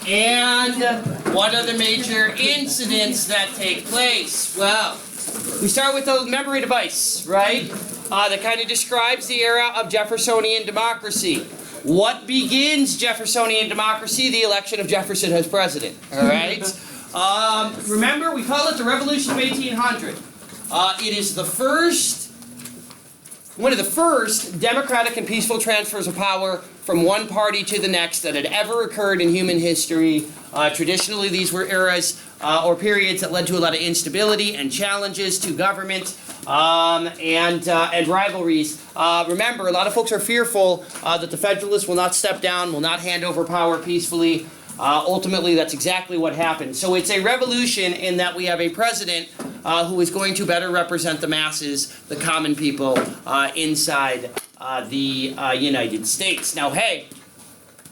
And what are the major incidents that take place? Well, we start with the memory device, right? That kind of describes the era of Jeffersonian democracy. What begins Jeffersonian democracy? The election of Jefferson as president, all right? Remember, we call it the Revolution of 1800. It is one of the first democratic and peaceful transfers of power from one party to the next that had ever occurred in human history. Traditionally, these were eras or periods that led to a lot of instability and challenges to government and rivalries. Remember, a lot of folks are fearful that the Federalists will not step down, will not hand over power peacefully. Ultimately, that's exactly what happened. So it's a revolution in that we have a president who is going to better represent the masses, the common people inside the United States. Now, hey,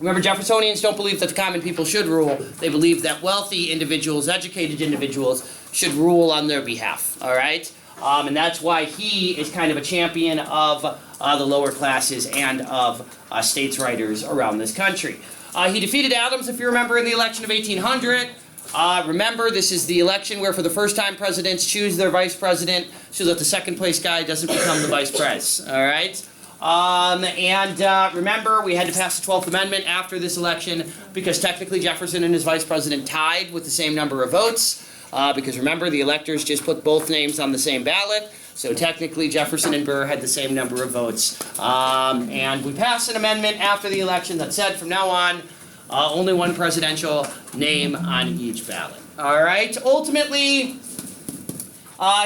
remember, Jeffersonians don't believe that the common people should rule. They believe that wealthy individuals, educated individuals, should rule on their behalf, all right? And that's why he is kind of a champion of the lower classes and of states' writers around this country. He defeated Adams, if you remember, in the election of 1800. Remember, this is the election where for the first time presidents choose their vice president so that the second place guy doesn't become the vice pres, all right? Remember, we had to pass the 12th Amendment after this election because technically Jefferson and his vice president tied with the same number of votes. Because remember, the electors just put both names on the same ballot. So technically, Jefferson and Burr had the same number of votes. And we passed an amendment after the election that said from now on, only one presidential name on each ballot. All right? Ultimately,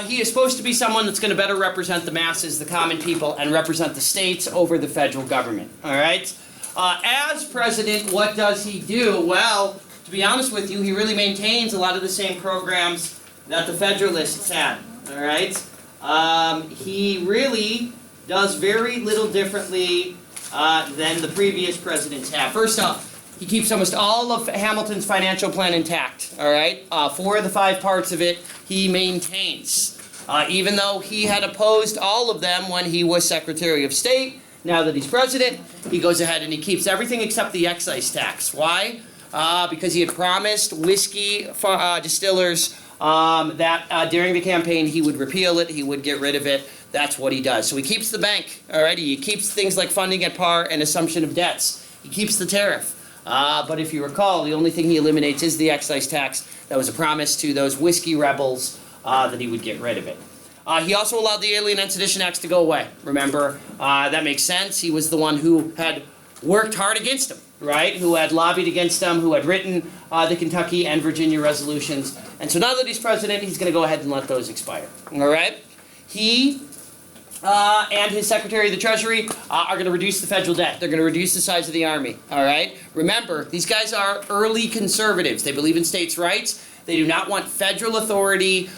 he is supposed to be someone that's going to better represent the masses, the common people, and represent the states over the federal government. All right? As president, what does he do? Well, to be honest with you, he really maintains a lot of the same programs that the Federalists had. All right? He really does very little differently than the previous presidents have. First off, he keeps almost all of Hamilton's financial plan intact, all right? 4 of the 5 parts of it he maintains. Even though he had opposed all of them when he was Secretary of State, now that he's president, he goes ahead and he keeps everything except the excise tax. Why? Because he had promised whiskey distillers that during the campaign he would repeal it, he would get rid of it. That's what he does. So he keeps the bank, alright? He keeps things like funding at par and assumption of debts. He keeps the tariff. But if you recall, the only thing he eliminates is the excise tax. That was a promise to those whiskey rebels that he would get rid of it. He also allowed the Alien and Sedition Acts to go away. Remember, that makes sense. He was the one who had worked hard against them, right? Who had lobbied against them, who had written the Kentucky and Virginia resolutions. And so now that he's president, he's going to go ahead and let those expire. All right? He and his Secretary of the Treasury are going to reduce the federal debt. They're going to reduce the size of the Army. All right? Remember, these guys are early conservatives. They believe in states' rights. They do not want federal authority.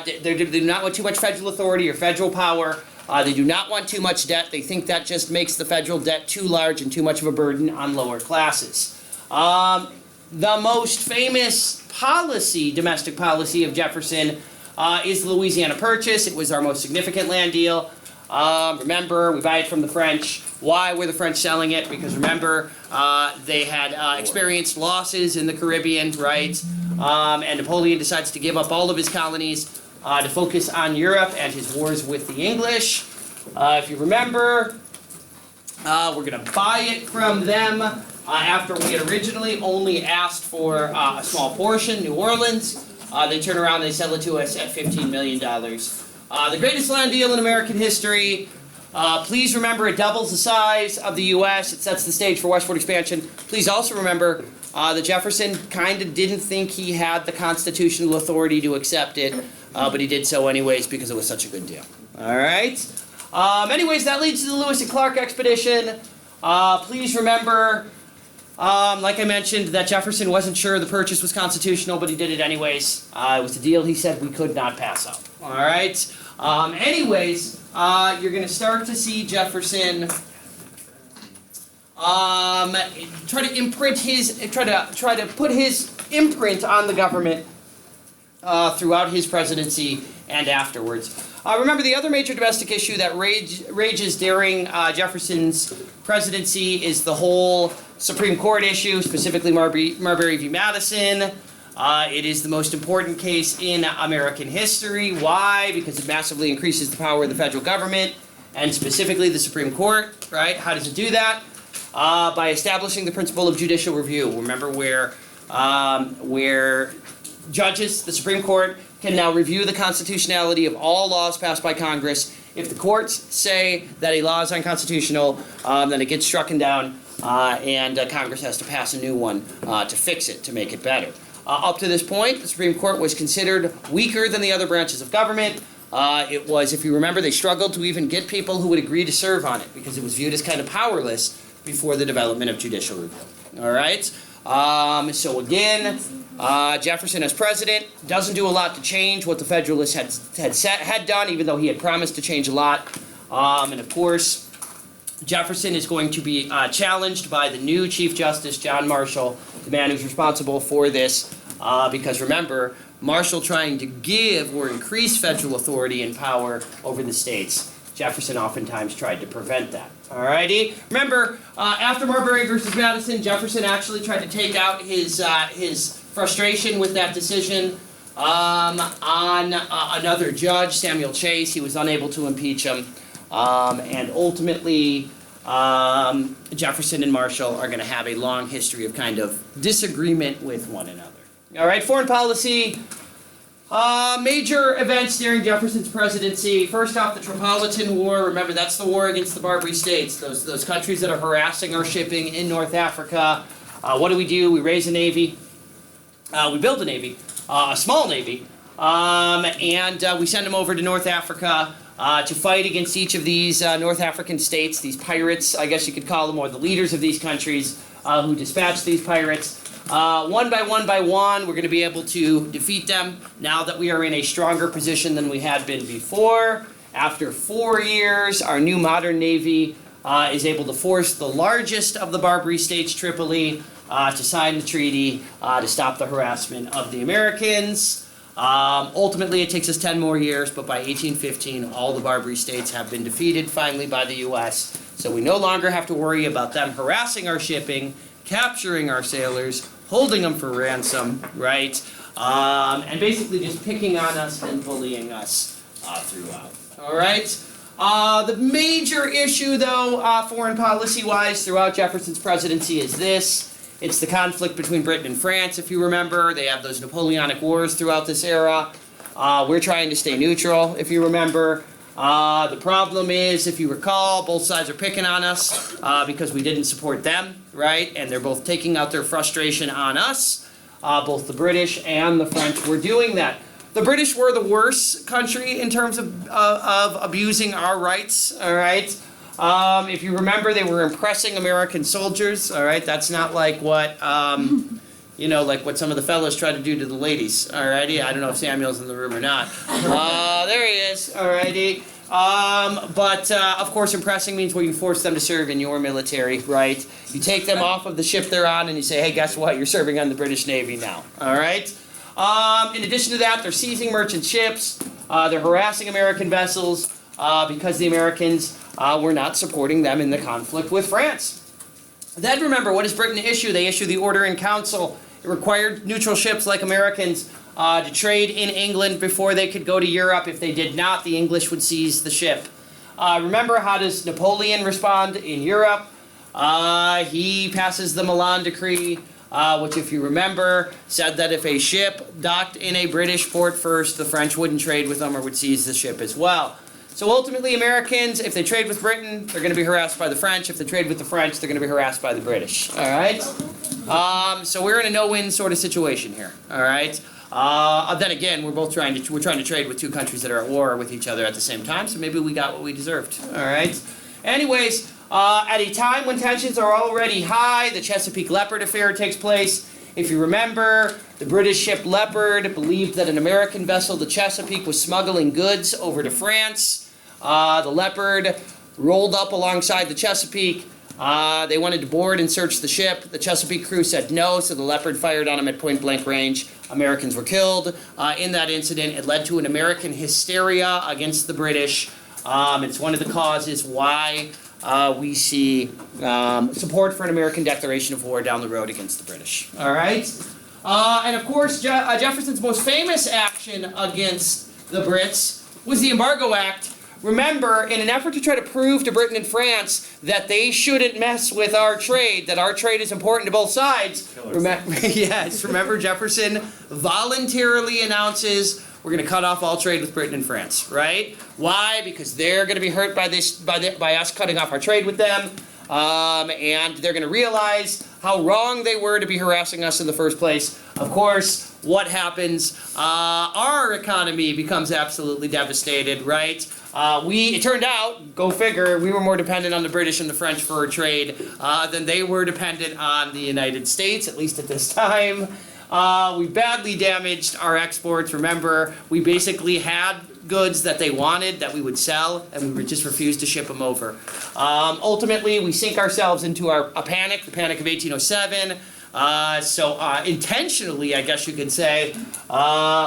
They do not want too much federal authority or federal power. They do not want too much debt. They think that just makes the federal debt too large and too much of a burden on lower classes. The most famous policy, domestic policy of Jefferson is the Louisiana Purchase. It was our most significant land deal. Remember, we buy it from the French. Why were the French selling it? Because remember, they had experienced losses in the Caribbean, right? And Napoleon decides to give up all of his colonies to focus on Europe and his wars with the English. If you remember, we're going to buy it from them after we had originally only asked for a small portion, New Orleans. They turn around and they sell it to us at $15 million. The greatest land deal in American history. Please remember, it doubles the size of the U.S. It sets the stage for westward expansion. Please also remember that Jefferson kind of didn't think he had the constitutional authority to accept it, but he did so anyways because it was such a good deal. All right? Anyways, that leads to the Lewis and Clark expedition. Please remember, like I mentioned, that Jefferson wasn't sure the purchase was constitutional, but he did it anyways. It was a deal he said we could not pass up. All right? Anyways, you're going to start to see Jefferson try to put his imprint on the government throughout his presidency and afterwards. Remember, the other major domestic issue that rages during Jefferson's presidency is the whole Supreme Court issue, specifically Marbury v. Madison. It is the most important case in American history. Why? Because it massively increases the power of the federal government, and specifically the Supreme Court, right? How does it do that? By establishing the principle of judicial review. Remember where judges, the Supreme Court, can now review the constitutionality of all laws passed by Congress. If the courts say that a law is unconstitutional, then it gets struck down, and Congress has to pass a new one to fix it, to make it better. Up to this point, the Supreme Court was considered weaker than the other branches of government. It was, if you remember, they struggled to even get people who would agree to serve on it because it was viewed as kind of powerless before the development of judicial review. All right? So again, Jefferson as president doesn't do a lot to change what the Federalists had done, even though he had promised to change a lot. And of course, Jefferson is going to be challenged by the new Chief Justice, John Marshall, the man who's responsible for this, because remember, Marshall trying to give or increase federal authority and power over the states. Jefferson oftentimes tried to prevent that. Alrighty. Remember, after Marbury versus Madison, Jefferson actually tried to take out his frustration with that decision on another judge, Samuel Chase. He was unable to impeach him, and ultimately Jefferson and Marshall are going to have a long history of kind of disagreement with one another. All right, foreign policy. Major events during Jefferson's presidency. First off, the Tripolitan War. Remember, that's the war against the Barbary States, those countries that are harassing our shipping in North Africa. What do? We raise a navy. We build a navy, a small navy, and we send them over to North Africa to fight against each of these North African states, these pirates, I guess you could call them, or the leaders of these countries who dispatch these pirates. One by one, we're going to be able to defeat them now that we are in a stronger position than we had been before. After 4 years, our new modern navy is able to force the largest of the Barbary states, Tripoli, to sign the treaty to stop the harassment of the Americans. Ultimately, it takes us 10 more years, but by 1815, all the Barbary states have been defeated finally by the U.S., so we no longer have to worry about them harassing our shipping, capturing our sailors, holding them for ransom, right? And basically just picking on us and bullying us throughout. All right? The major issue, though, foreign policy-wise throughout Jefferson's presidency is this. It's the conflict between Britain and France, if you remember. They have those Napoleonic Wars throughout this era. We're trying to stay neutral, if you remember. The problem is, if you recall, both sides are picking on us because we didn't support them, right? And they're both taking out their frustration on us. Both the British and the French were doing that. The British were the worst country in terms of abusing our rights, all right? If you remember, they were impressing American soldiers, all right? That's not like what, like what some of the fellows try to do to the ladies, all righty? I don't know if Samuel's in the room or not. There he is, all righty. But of course, impressing means where you force them to serve in your military, right? You take them off of the ship they're on and you say, hey, guess what? You're serving on the British Navy now, all right? In addition to that, they're seizing merchant ships. They're harassing American vessels because the Americans were not supporting them in the conflict with France. Then remember, what does Britain issue? They issue the Order in Council. It required neutral ships like Americans to trade in England before they could go to Europe. If they did not, the English would seize the ship. Remember, how does Napoleon respond in Europe? He passes the Milan Decree, which, if you remember, said that if a ship docked in a British port first, the French wouldn't trade with them or would seize the ship as well. So ultimately, Americans, if they trade with Britain, they're going to be harassed by the French. If they trade with the French, they're going to be harassed by the British. All right? So we're in a no-win sort of situation here. All right? Then again, we're trying to trade with two countries that are at war with each other at the same time. So maybe we got what we deserved. All right? Anyways, at a time when tensions are already high, the Chesapeake Leopard affair takes place. If you remember, the British ship Leopard believed that an American vessel, the Chesapeake, was smuggling goods over to France. The Leopard rolled up alongside the Chesapeake. They wanted to board and search the ship. The Chesapeake crew said no, so the Leopard fired on them at point-blank range. Americans were killed. In that incident, it led to an American hysteria against the British. It's one of the causes why we see support for an American declaration of war down the road against the British. All right? And of course, Jefferson's most famous action against the Brits was the Embargo Act. Remember, in an effort to try to prove to Britain and France that they shouldn't mess with our trade, that our trade is important to both sides, remember Jefferson voluntarily announces we're going to cut off all trade with Britain and France, right? Why? Because they're going to be hurt by this, by us cutting off our trade with them, and they're going to realize how wrong they were to be harassing us in the first place. Of course, what happens? Our economy becomes absolutely devastated, right? It turned out, go figure, we were more dependent on the British and the French for our trade than they were dependent on the United States, at least at this time. We badly damaged our exports. Remember, we basically had goods that they wanted that we would sell, and we would just refused to ship them over. Ultimately, we sink ourselves into a panic, the Panic of 1807. Intentionally, I guess you could say,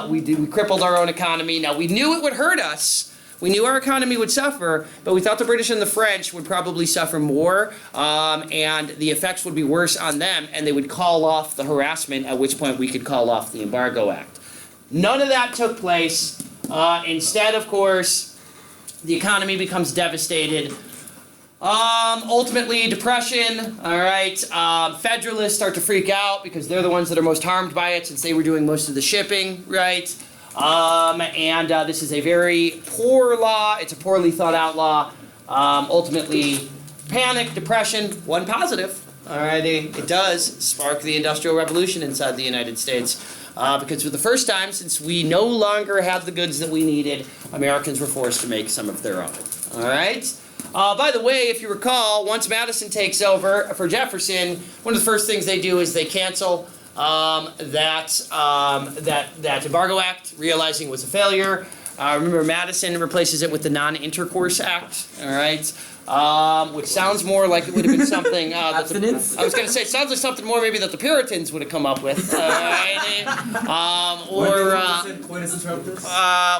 we crippled our own economy. Now, we knew it would hurt us. We knew our economy would suffer, but we thought the British and the French would probably suffer more, and the effects would be worse on them, and they would call off the harassment, at which point we could call off the Embargo Act. None of that took place. Instead, of course, the economy becomes devastated. Ultimately, depression, all right, Federalists start to freak out because they're the ones that are most harmed by it since they were doing most of the shipping, right? This is a very poor law. It's a poorly thought out law. Ultimately, panic, depression, one positive. Alrighty, it does spark the Industrial Revolution inside the United States. Because for the first time since we no longer had the goods that we needed, Americans were forced to make some of their own. Alright? By the way, if you recall, once Madison takes over for Jefferson, one of the first things they do is they cancel that Embargo Act, realizing it was a failure. Remember, Madison replaces it with the Non-Intercourse Act, all right? Which sounds more like it would have been something that I was going to say, it sounds like something more maybe that the Puritans would have come up with. Coitus interruptus?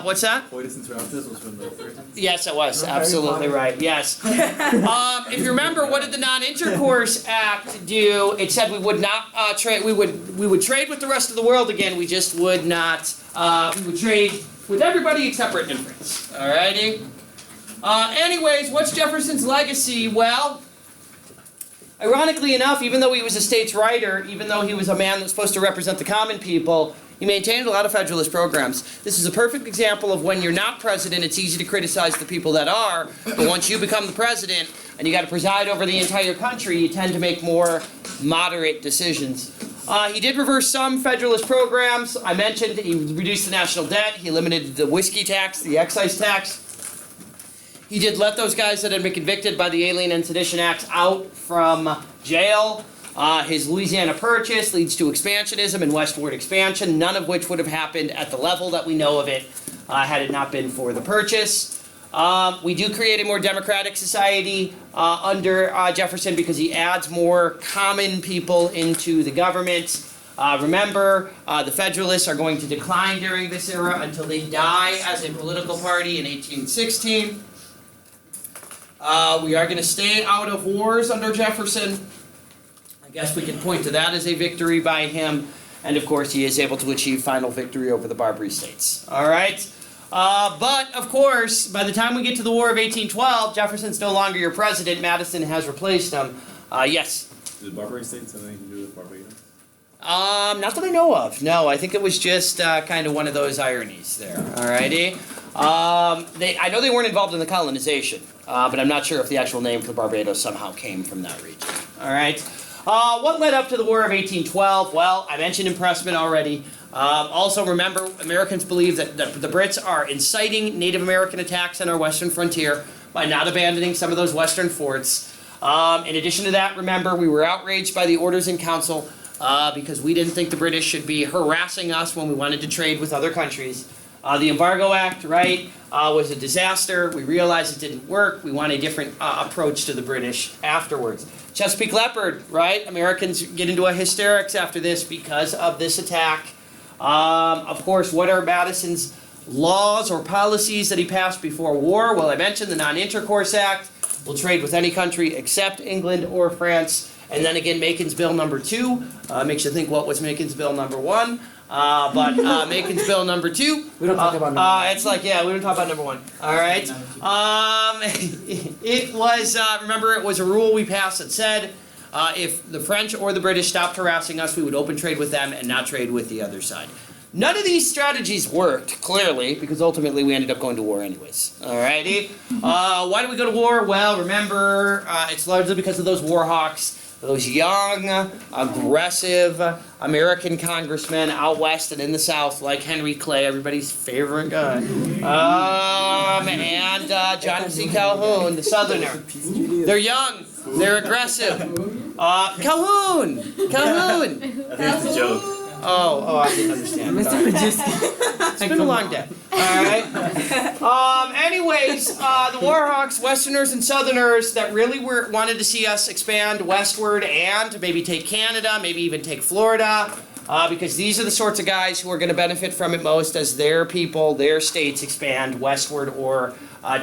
What's that? Coitus interruptus was from the Puritans? Yes, it was. Absolutely right. Yes. If you remember, what did the Non-Intercourse Act do? It said we would not trade. We would trade with the rest of the world again. We just would not. We would trade with everybody except Britain and France. Alrighty. Anyways, what's Jefferson's legacy? Well, ironically enough, even though he was a states' writer, even though he was a man that's supposed to represent the common people, he maintained a lot of Federalist programs. This is a perfect example of when you're not president, it's easy to criticize the people that are, but once you become the president and you got to preside over the entire country, you tend to make more moderate decisions. He did reverse some Federalist programs. I mentioned he reduced the national debt, he eliminated the whiskey tax, the excise tax. He did let those guys that had been convicted by the Alien and Sedition Acts out from jail. His Louisiana Purchase leads to expansionism and Westward Expansion, none of which would have happened at the level that we know of it had it not been for the Purchase. We do create a more democratic society under Jefferson because he adds more common people into the government. Remember, the Federalists are going to decline during this era until they die as a political party in 1816. We are going to stay out of wars under Jefferson. I guess we can point to that as a victory by him. And of course, he is able to achieve final victory over the Barbary States. All right? But, of course, by the time we get to the War of 1812, Jefferson's no longer your president. Madison has replaced him. Yes? Did the Barbary States have anything to do with Barbados? Not that I know of. No, I think it was just kind of one of those ironies there. Alrighty. I know they weren't involved in the colonization, but I'm not sure if the actual name for Barbados somehow came from that region. Alright. What led up to the War of 1812? Well, I mentioned impressment already. Also, remember, Americans believe that the Brits are inciting Native American attacks on our western frontier by not abandoning some of those western forts. In addition to that, remember, we were outraged by the Orders in Council because we didn't think the British should be harassing us when we wanted to trade with other countries. The Embargo Act, right, was a disaster. We realized it didn't work. We want a different approach to the British afterwards. Chesapeake Leopard, right? Americans get into a hysterics after this because of this attack. Of course, what are Madison's laws or policies that he passed before war? Well, I mentioned the Non-Intercourse Act. will trade with any country except England or France. And then again, Macon's Bill number 2 makes you think, what was Macon's Bill number 1? But Macon's Bill number 2. We don't talk about number 1. It's like, yeah, we don't talk about number 1. All right. It was, remember, it was a rule we passed that said if the French or the British stopped harassing us, we would open trade with them and not trade with the other side. None of these strategies worked, clearly, because ultimately we ended up going to war anyways. Alrighty? Why did we go to war? Well, remember, it's largely because of those war hawks, those young, aggressive American congressmen out west and in the South, like Henry Clay, everybody's favorite guy, and John C. Calhoun, the Southerner. They're young, they're aggressive. Calhoun! That's a joke. Oh, I didn't understand. It's been a long day. Alright? Anyways, the Warhawks, Westerners and Southerners that really wanted to see us expand westward and maybe take Canada, maybe even take Florida, because these are the sorts of guys who are going to benefit from it most as their people, their states expand westward or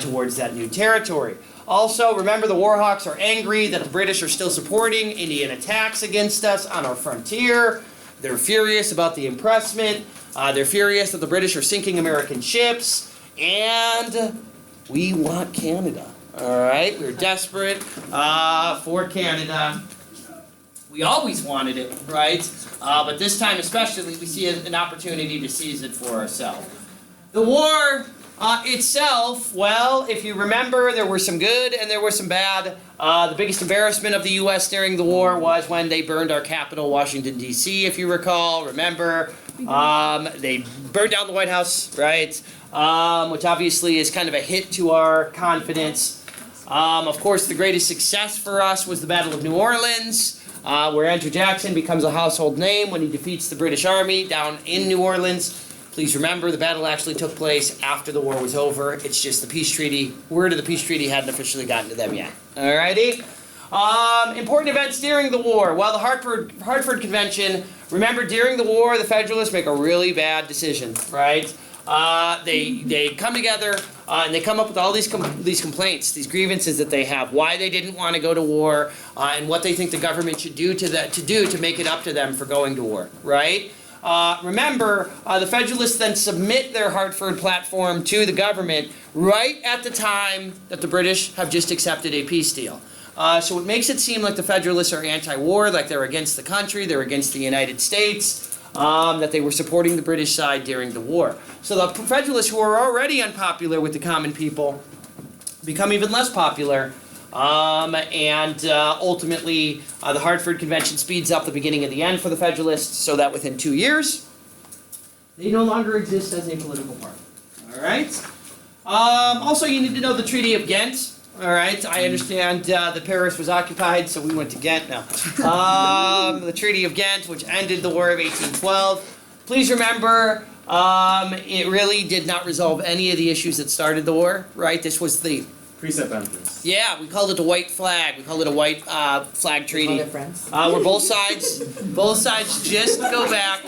towards that new territory. Also, remember the Warhawks are angry that the British are still supporting Indian attacks against us on our frontier. They're furious about the impressment. They're furious that the British are sinking American ships. And we want Canada. All right? We're desperate for Canada. We always wanted it, right? But this time especially, we see an opportunity to seize it for ourselves. The war itself, well, if you remember, there were some good and there were some bad. The biggest embarrassment of the U.S. during the war was when they burned our capital, Washington, D.C., if you recall. Remember, they burned down the White House, right? Which obviously is kind of a hit to our confidence. Of course, the greatest success for us was the Battle of New Orleans, where Andrew Jackson becomes a household name when he defeats the British Army down in New Orleans. Please remember, the battle actually took place after the war was over. It's just the peace treaty, word of the peace treaty hadn't officially gotten to them yet. Alrighty? Important events during the war. Well, the Hartford Convention, remember during the war, the Federalists make a really bad decision, right? They come together and they come up with all these complaints, these grievances that they have, why they didn't want to go to war, and what they think the government should do to make it up to them for going to war, right? Remember, the Federalists then submit their Hartford platform to the government right at the time that the British have just accepted a peace deal. So it makes it seem like the Federalists are anti-war, like they're against the country, they're against the United States, that they were supporting the British side during the war. So the Federalists, who are already unpopular with the common people, become even less popular. Ultimately, the Hartford Convention speeds up the beginning and the end for the Federalists so that within 2 years, they no longer exist as a political party. All right? Also, you need to know the Treaty of Ghent. All right? I understand that Paris was occupied, so we went to Ghent now. The Treaty of Ghent, which ended the War of 1812. Please remember, it really did not resolve any of the issues that started the war, right? This was the Preset boundaries. Yeah, we called it a white flag. We called it a white flag treaty. Friends. Where both sides just go back.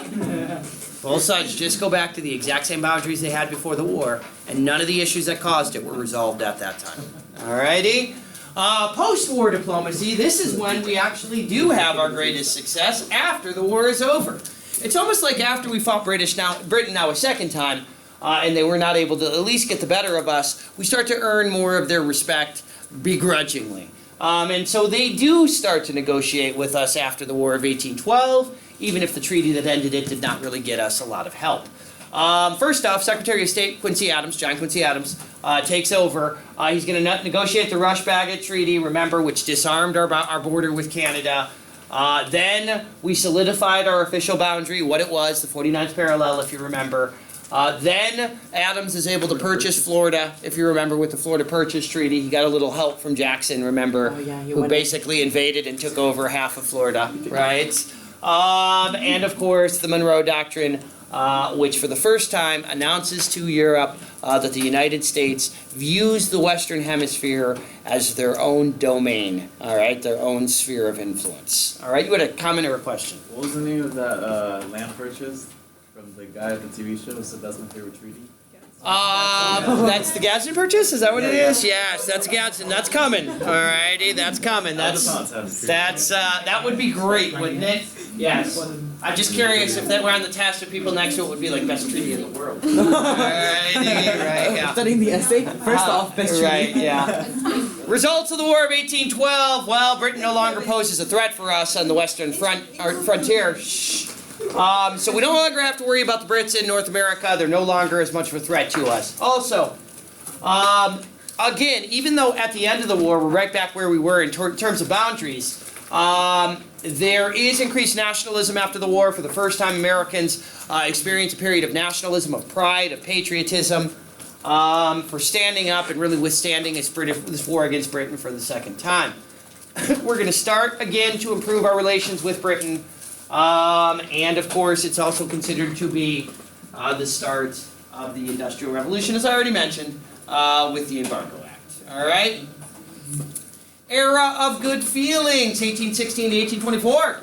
Both sides just go back to the exact same boundaries they had before the war, and none of the issues that caused it were resolved at that time. Alrighty. Post-war diplomacy. This is when we actually do have our greatest success after the war is over. It's almost like after we fought Britain now a second time. And they were not able to at least get the better of us, we start to earn more of their respect begrudgingly. And so they do start to negotiate with us after the War of 1812, even if the treaty that ended it did not really get us a lot of help. First off, Secretary of State John Quincy Adams, takes over. He's going to negotiate the Rush-Bagot Treaty, remember, which disarmed our border with Canada. Then we solidified our official boundary, what it was, the 49th parallel, if you remember. Then Adams is able to purchase Florida, if you remember, with the Florida Purchase Treaty. He got a little help from Jackson, remember, who basically invaded and took over half of Florida, right? And of course, the Monroe Doctrine, which for the first time announces to Europe that the United States views the Western Hemisphere as their own domain, all right, their own sphere of influence. All right, you had a comment or a question? What was the name of that land purchase from the guy at the TV show who said that's my favorite treaty? That's the Gadsden Purchase? Is that what it is? Yes, that's Gadsden. That's coming. Alrighty, that's coming. That would be great, wouldn't it? Yes. I'm just curious if that were on the test of people next to it would be like best treaty in the world. Alrighty, right, yeah. Studying the essay? First off, best treaty. Right, yeah. Results of the War of 1812. Well, Britain no longer poses a threat for us on the western frontier. So we no longer have to worry about the Brits in North America. They're no longer as much of a threat to us. Also, again, even though at the end of the war, we're right back where we were in terms of boundaries, there is increased nationalism after the war. For the first time, Americans experience a period of nationalism, of pride, of patriotism, for standing up and really withstanding this war against Britain for the second time. We're going to start again to improve our relations with Britain. And of course, it's also considered to be the start of the Industrial Revolution, as I already mentioned, with the Embargo Act. All right? Era of good feelings, 1816 to 1824.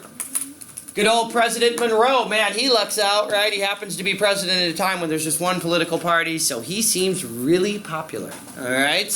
Good old President Monroe, man, he lucks out, right? He happens to be president at a time when there's just one political party, so he seems really popular. All right?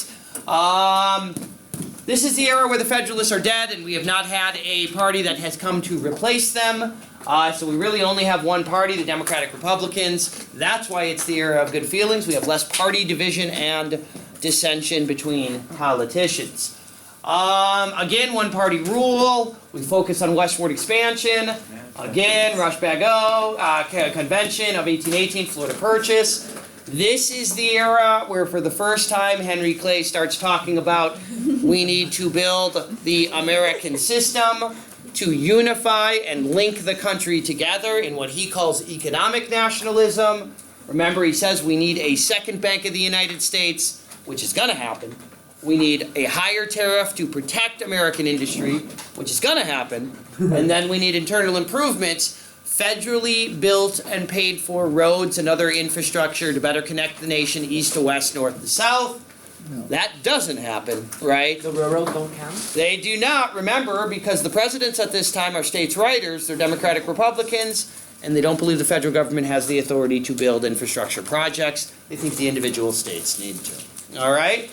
This is the era where the Federalists are dead, and we have not had a party that has come to replace them. So we really only have one party, the Democratic Republicans. That's why it's the era of good feelings. We have less party division and dissension between politicians. Again, one-party rule. We focus on Westward Expansion. Again, Rush-Bagot Convention of 1818, Florida Purchase. This is the era where, for the first time, Henry Clay starts talking about we need to build the American system to unify and link the country together in what he calls economic nationalism. Remember, he says we need a second Bank of the United States, which is going to happen. We need a higher tariff to protect American industry, which is going to happen. And then we need internal improvements, federally built and paid for roads and other infrastructure to better connect the nation east to west, north to south. No. That doesn't happen, right? The railroads don't count? They do not, remember, because the presidents at this time are states' writers, they're Democratic Republicans, and they don't believe the federal government has the authority to build infrastructure projects. They think the individual states need to. All right?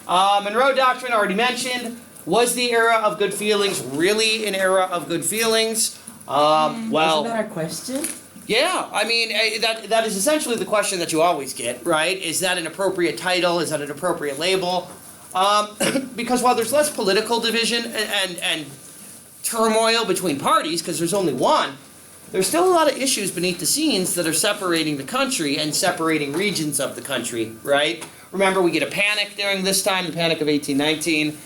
Monroe Doctrine, already mentioned. Was the era of good feelings really an era of good feelings? Isn't that our question? Yeah, I mean, that is essentially the question that you always get, right? Is that an appropriate title? Is that an appropriate label? Because while there's less political division and turmoil between parties, because there's only one, there's still a lot of issues beneath the scenes that are separating the country and separating regions of the country, right? Remember, we get a panic during this time, the Panic of 1819,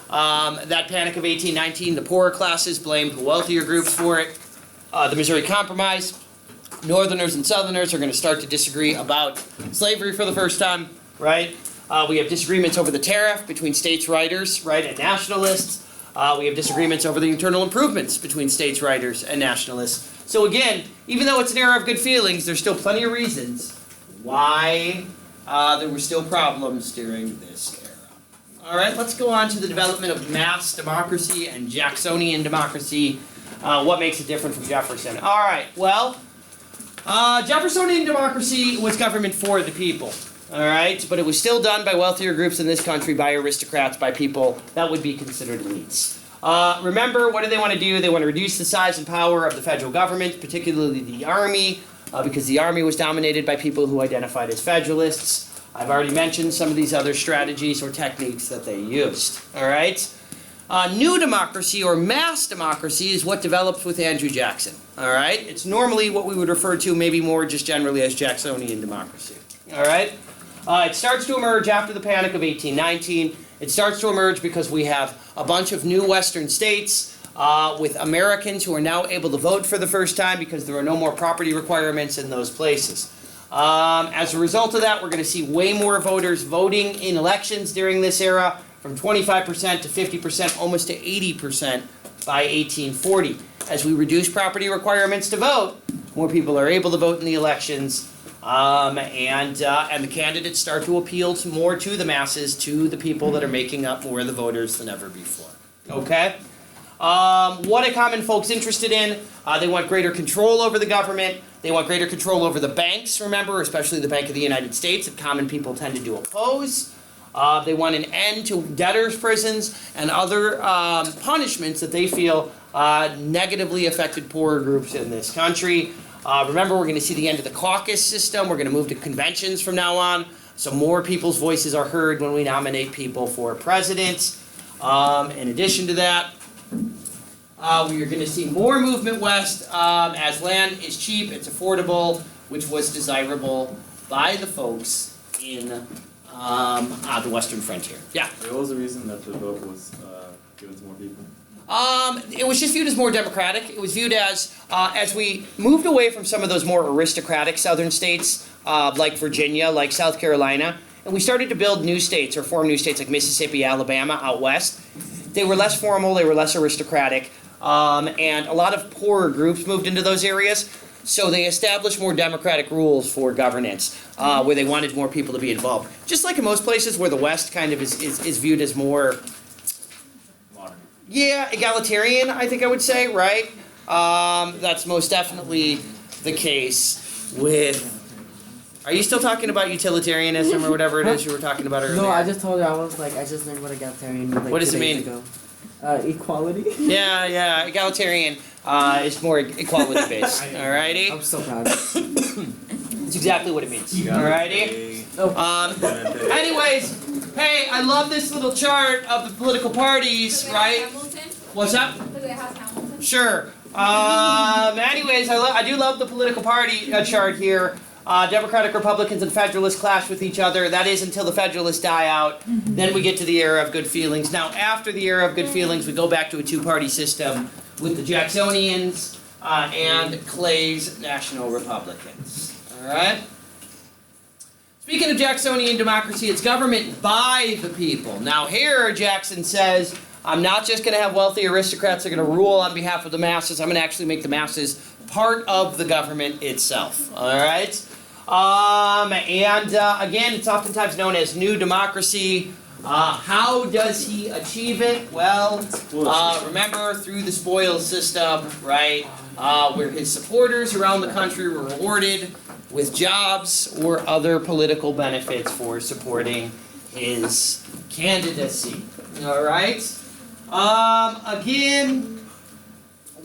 that Panic of 1819, the poorer classes blamed the wealthier groups for it. The Missouri Compromise, Northerners and Southerners are going to start to disagree about slavery for the first time, right? We have disagreements over the tariff between states' writers, right, and nationalists. We have disagreements over the internal improvements between states' writers and nationalists. So again, even though it's an era of good feelings, there's still plenty of reasons why there were still problems during this era. All right, let's go on to the development of mass democracy and Jacksonian democracy. What makes it different from Jefferson? All right, well, Jeffersonian democracy was government for the people. All right, but it was still done by wealthier groups in this country, by aristocrats, by people that would be considered elites. Remember, what do they want to do? They want to reduce the size and power of the federal government, particularly the Army, because the Army was dominated by people who identified as Federalists. I've already mentioned some of these other strategies or techniques that they used. All right? New democracy or mass democracy is what developed with Andrew Jackson. All right? It's normally what we would refer to maybe more just generally as Jacksonian democracy. All right? It starts to emerge after the Panic of 1819. It starts to emerge because we have a bunch of new western states with Americans who are now able to vote for the first time because there are no more property requirements in those places. As a result of that, we're going to see way more voters voting in elections during this era, from 25% to 50%, almost to 80% by 1840. As we reduce property requirements to vote, more people are able to vote in the elections, and the candidates start to appeal more to the masses, to the people that are making up more of the voters than ever before. Okay? What are common folks interested in? They want greater control over the government. They want greater control over the banks, remember, especially the Bank of the United States, that common people tended to oppose. They want an end to debtors' prisons and other punishments that they feel negatively affected poorer groups in this country. Remember, we're going to see the end of the caucus system. We're going to move to conventions from now on, so more people's voices are heard when we nominate people for president. In addition to that, we are going to see more movement west as land is cheap, it's affordable, which was desirable by the folks in the western frontier. Yeah? What was the reason that the vote was given to more people? It was just viewed as more democratic. It was viewed as we moved away from some of those more aristocratic southern states, like Virginia, like South Carolina, and we started to build new states or form new states like Mississippi, Alabama, out west. They were less formal, they were less aristocratic, and a lot of poorer groups moved into those areas. So they established more democratic rules for governance, where they wanted more people to be involved. Just like in most places where the West kind of is viewed as more, Modern. yeah, egalitarian, I think I would say, right? That's most definitely the case with... Are you still talking about utilitarianism or whatever it is you were talking about earlier? No, I just told you, I just learned what egalitarian means like What does it 2 days mean? ago. Equality. Yeah, egalitarian is more equality based. Alrighty, I'm so proud. that's exactly what it means. Alrighty. Anyways, hey, I love this little chart of the political parties, right? What's up? Sure. Anyways, I do love the political party chart here. Democratic, Republicans, and Federalists clash with each other. That is until the Federalists die out. Then we get to the era of good feelings. Now, after the era of good feelings, we go back to a two-party system with the Jacksonians and Clay's National Republicans. All right? Speaking of Jeffersonian democracy, it's government by the people. Now, here Jackson says, I'm not just going to have wealthy aristocrats that are going to rule on behalf of the masses. I'm going to actually make the masses part of the government itself. All right? Again, it's oftentimes known as New Democracy. How does he achieve it? Well, remember, through the spoils system, right? Where his supporters around the country were rewarded with jobs or other political benefits for supporting his candidacy. All right? Again,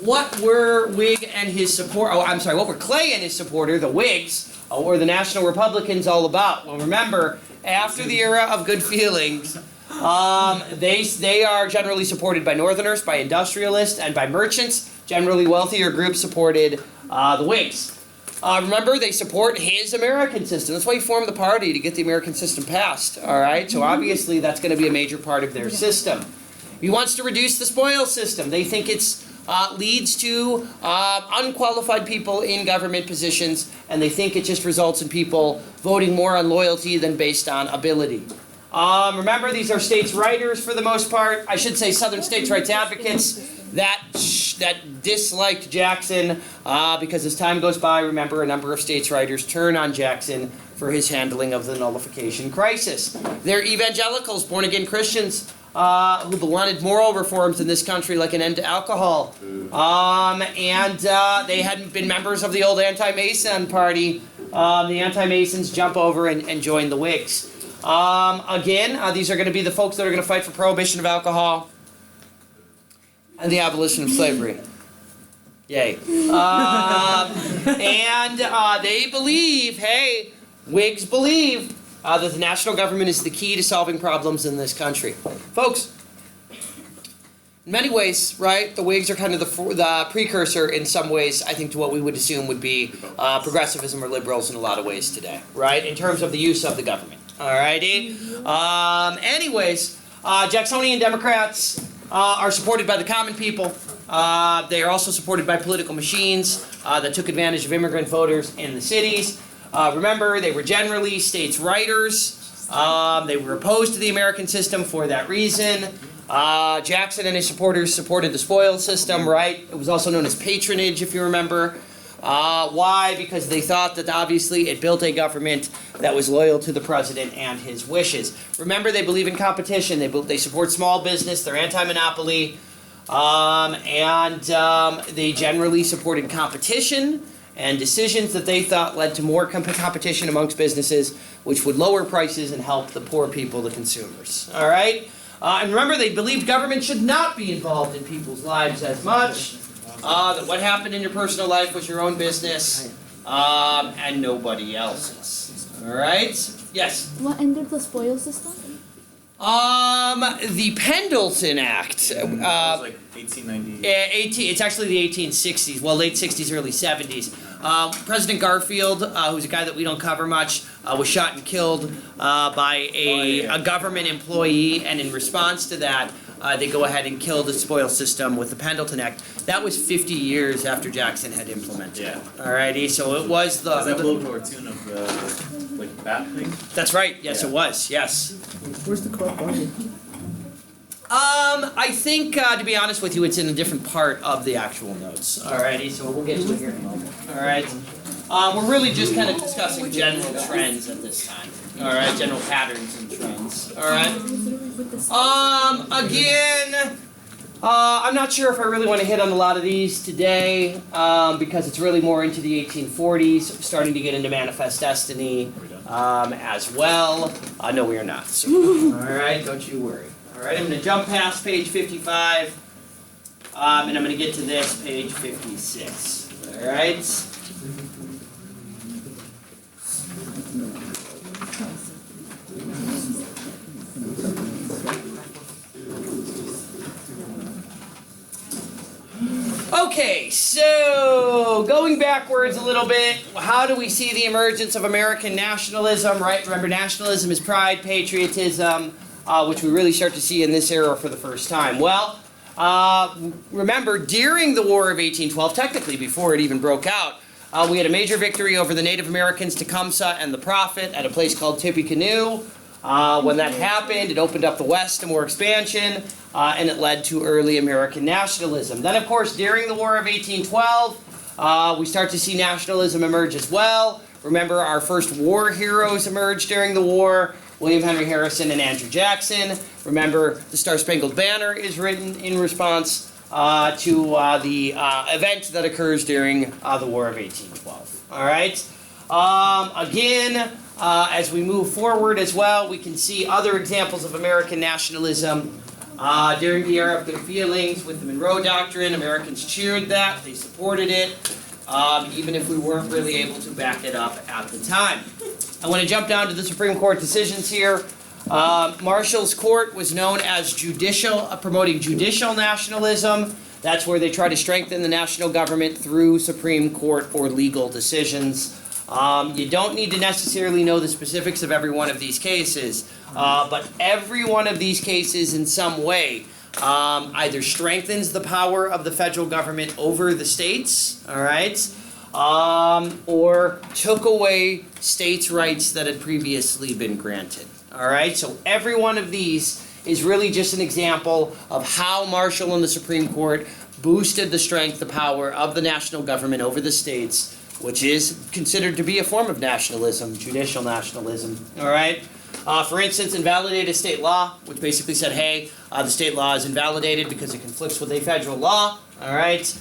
what were Whig and his support? What were Clay and his supporter, the Whigs, or the National Republicans, all about? Well, remember, after the era of good feelings, they are generally supported by Northerners, by industrialists, and by merchants. Generally, wealthier groups supported the Whigs. Remember, they support his American system. That's why he formed the party, to get the American system passed. All right, so obviously that's going to be a major part of their system. He wants to reduce the spoils system. They think it's leads to unqualified people in government positions, and they think it just results in people voting more on loyalty than based on ability. Remember, these are states' writers for the most part. I should say Southern states' rights advocates that disliked Jackson because as time goes by, remember, a number of states' writers turn on Jackson for his handling of the nullification crisis. They're evangelicals, born-again Christians, who wanted moral reforms in this country, like an end to alcohol. They hadn't been members of the old anti-Mason party. The anti-Masons jump over and join the Whigs. These are going to be the folks that are going to fight for prohibition of alcohol and the abolition of slavery. Yay. They believe, Whigs believe, that the national government is the key to solving problems in this country. Folks, in many ways, right, the Whigs are kind of the precursor in some ways, I think, to what we would assume would be progressivism or liberals in a lot of ways today, right, in terms of the use of the government. Alrighty? Jacksonian Democrats are supported by the common people. They are also supported by political machines that took advantage of immigrant voters in the cities. Remember, they were generally states' writers. They were opposed to the American system for that reason. Jackson and his supporters supported the spoils system, right? It was also known as patronage, if you remember. Why? Because they thought that obviously it built a government that was loyal to the president and his wishes. Remember, they believe in competition. They support small business. They're anti-monopoly. They generally supported competition and decisions that they thought led to more competition amongst businesses, which would lower prices and help the poor people, the consumers. All right? And remember, they believed government should not be involved in people's lives as much. That what happened in your personal life was your own business, and nobody else's. All right? Yes? What ended the spoil system? The Pendleton Act. That was like 1890. It's actually the 1860s, well, late 60s, early 70s. President Garfield, who's a guy that we don't cover much, was shot and killed by a government employee, and in response to that, they go ahead and kill the spoil system with the Pendleton Act. That was 50 years after Jackson had implemented it. Alrighty, so it was the... Was that World War II of the, like, bat thing? That's right, yes, Yeah. it was, yes. Where's the corrupt body? I think, to be honest with you, it's in a different part of the actual notes. Alrighty, so we'll get to it here in a moment. Alright? We're really just kind of discussing general trends at this time. Alright, general patterns and trends. Alright? Again, I'm not sure if I really want to hit on a lot of these today, because it's really more into the 1840s, starting to get into Manifest Destiny, as well. No, we are not. So, alright, don't you worry. Alright, I'm going to jump past page 55, and I'm going to get to this, page 56. Alright? Okay, so going backwards a little bit, how do we see the emergence of American nationalism, right? Remember, nationalism is pride, patriotism, which we really start to see in this era for the first time. Well, remember, during the War of 1812, technically before it even broke out, we had a major victory over the Native Americans, Tecumseh and the Prophet, at a place called Tippecanoe. When that happened, it opened up the West to more expansion, and it led to early American nationalism. Then, of course, during the War of 1812, we start to see nationalism emerge as well. Remember, our first war heroes emerged during the war, William Henry Harrison and Andrew Jackson. Remember, the Star-Spangled Banner is written in response to the event that occurs during the War of 1812. All right? Again, as we move forward as well, we can see other examples of American nationalism. During the era of good feelings with the Monroe Doctrine, Americans cheered that, they supported it, even if we weren't really able to back it up at the time. I want to jump down to the Supreme Court decisions here. Marshall's Court was known as Judicial, promoting judicial nationalism. That's where they try to strengthen the national government through Supreme Court or legal decisions. You don't need to necessarily know the specifics of every one of these cases, but every one of these cases in some way either strengthens the power of the federal government over the states, all right, or took away states' rights that had previously been granted, all right? So every one of these is really just an example of how Marshall and the Supreme Court boosted the strength, the power of the national government over the states, which is considered to be a form of nationalism, judicial nationalism, all right? For instance, invalidated state law, which basically said, hey, the state law is invalidated because it conflicts with a federal law, all right?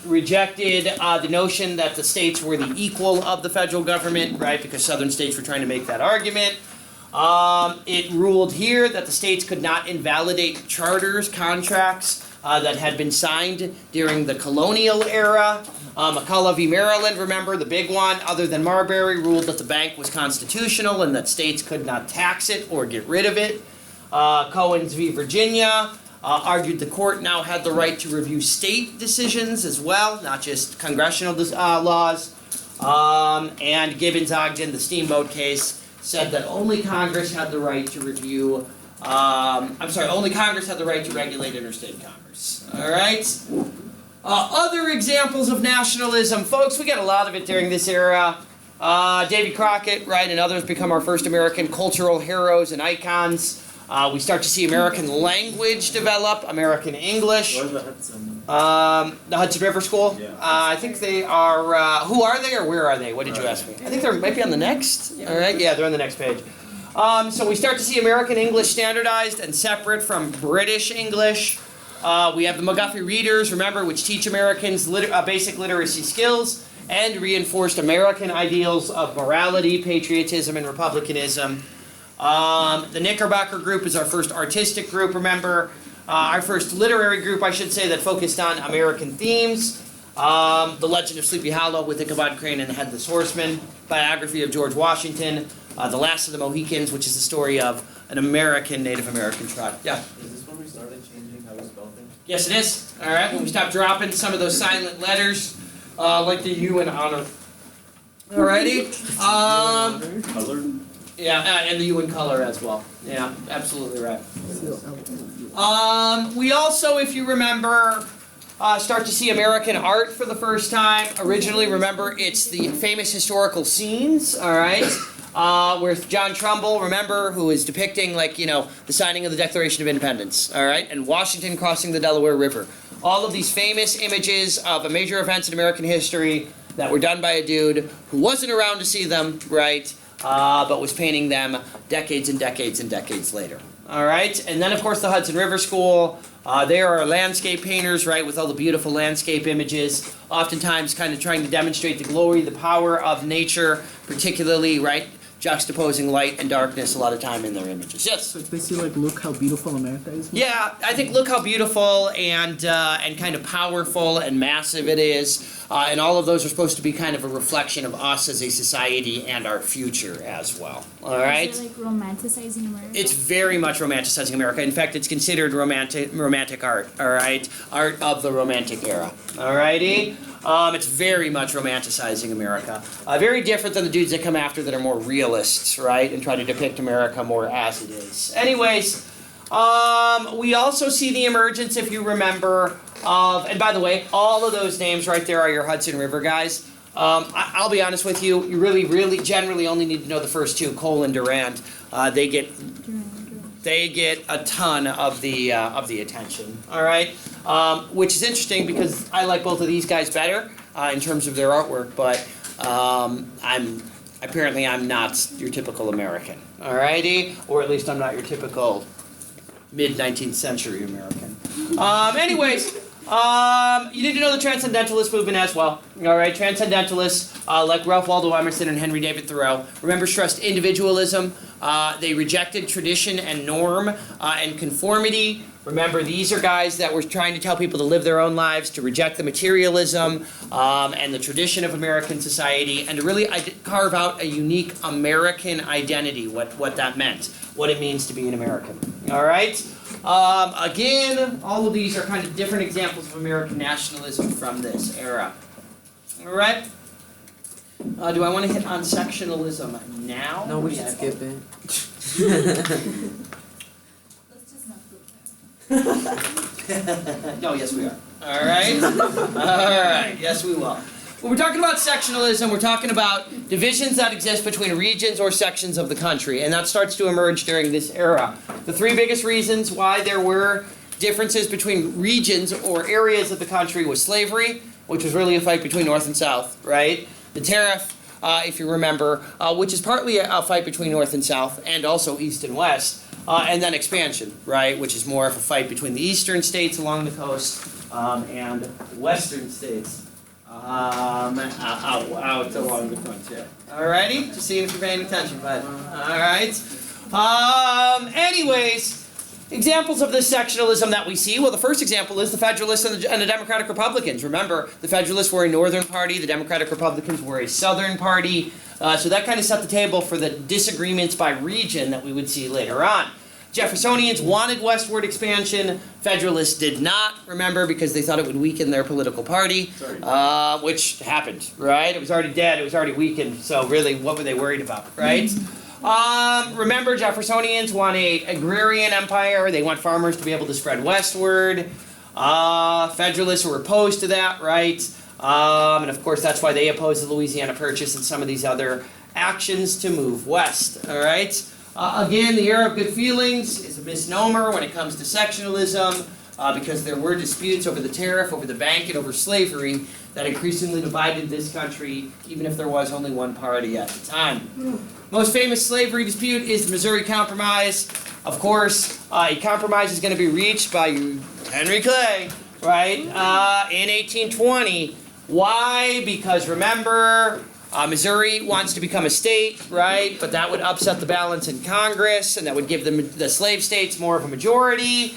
Rejected the notion that the states were the equal of the federal government, right, because southern states were trying to make that argument. It ruled here that the states could not invalidate charters, contracts that had been signed during the colonial era. McCulloch v. Maryland, remember, the big one, other than Marbury, ruled that the bank was constitutional and that states could not tax it or get rid of it. Cohens v. Virginia argued the court now had the right to review state decisions as well, not just congressional laws. And Gibbons-Ogden, the steamboat case, said that only Congress had the right to review, only Congress had the right to regulate interstate commerce. All right? Other examples of nationalism, folks, we get a lot of it during this era. Davy Crockett, right, and others become our first American cultural heroes and icons. We start to see American language develop, American English. What is the Hudson? The Hudson River School? Yeah. I think they are, who are they or where are they? What did you ask me? I think they might be on the next. All right, yeah, they're on the next page. So we start to see American English standardized and separate from British English. We have the McGuffey Readers, remember, which teach Americans basic literacy skills and reinforced American ideals of morality, patriotism, and republicanism. The Knickerbocker Group is our first artistic group, remember. Our first literary group, I should say, that focused on American themes. The Legend of Sleepy Hollow with Ichabod Crane and the Headless Horseman. Biography of George Washington. The Last of the Mohicans, which is the story of an American Native American tribe. Yeah? Is this when we started changing how we spell things? Yes, it is. All right, when we stop dropping some of those silent letters, like the U in honor. Alrighty. Color? Yeah, and the U in color as well. Yeah, absolutely right. We also, if you remember, start to see American art for the first time. Originally, remember, it's the famous historical scenes, all right? Where John Trumbull, remember, who is depicting, like, you know, the signing of the Declaration of Independence, all right? And Washington crossing the Delaware River. All of these famous images of a major events in American history that were done by a dude who wasn't around to see them, right? But was painting them decades and decades and decades later. All right? And then, of course, the Hudson River School. They are landscape painters, right, with all the beautiful landscape images, oftentimes kind of trying to demonstrate the glory, the power of nature, particularly, right, juxtaposing light and darkness a lot of time in their images. Yes? So it's basically like, look how beautiful America is. Yeah, I think look how beautiful and kind of powerful and massive it is. And all of those are supposed to be kind of a reflection of us as a society and our future as well. All right? Is it like romanticizing America? It's very much romanticizing America. In fact, it's considered romantic art, all right? Art of the Romantic era, all righty? It's very much romanticizing America. Very different than the dudes that come after that are more realists, right? And try to depict America more as it is. Anyways, we also see the emergence, if you remember, of, and by the way, all of those names right there are your Hudson River guys. I'll be honest with you, you really generally only need to know the first two, Cole and Durand. They get a ton of the attention, all right? Which is interesting because I like both of these guys better in terms of their artwork, but I'm not your typical American, all righty? Or at least I'm not your typical mid-19th century American. Anyways, you need to know the Transcendentalist movement as well. All right, Transcendentalists like Ralph Waldo Emerson and Henry David Thoreau. Remember, stressed individualism. They rejected tradition and norm and conformity. Remember, these are guys that were trying to tell people to live their own lives, to reject the materialism and the tradition of American society, and to really carve out a unique American identity, what that meant, what it means to be an American. All right? Again, all of these are kind of different examples of American nationalism from this era. All right? Do I want to hit on sectionalism now? No, we should skip it. Let's just not go there. No, yes we are. All right? All right, yes we will. When we're talking about sectionalism, we're talking about divisions that exist between regions or sections of the country, and that starts to emerge during this era. The three biggest reasons why there were differences between regions or areas of the country was slavery, which was really a fight between North and South, right? The tariff, if you remember, which is partly a fight between North and South, and also East and West, and then expansion, right, which is more of a fight between the eastern states along the coast and western states out along the frontier. Alrighty? Just seeing if you're paying attention, bud. Alright. Anyways, examples of this sectionalism that we see. Well, the first example is the Federalists and the Democratic Republicans. Remember, the Federalists were a northern party, the Democratic Republicans were a southern party. So that kind of set the table for the disagreements by region that we would see later on. Jeffersonians wanted westward expansion. Federalists did not, remember, because they thought it would weaken their political party, which happened, right? It was already dead, it was already weakened, so really, what were they worried about, right? Remember, Jeffersonians want an agrarian empire. They want farmers to be able to spread westward. Federalists were opposed to that, right? And of course, that's why they opposed the Louisiana Purchase and some of these other actions to move west, all right? Again, the era of good feelings is a misnomer when it comes to sectionalism. because there were disputes over the tariff, over the bank, and over slavery that increasingly divided this country, even if there was only one party at the time. Most famous slavery dispute is the Missouri Compromise. Of course, a compromise is going to be reached by Henry Clay, right, in 1820. Why? Because remember, Missouri wants to become a state, right? But that would upset the balance in Congress, and that would give the slave states more of a majority.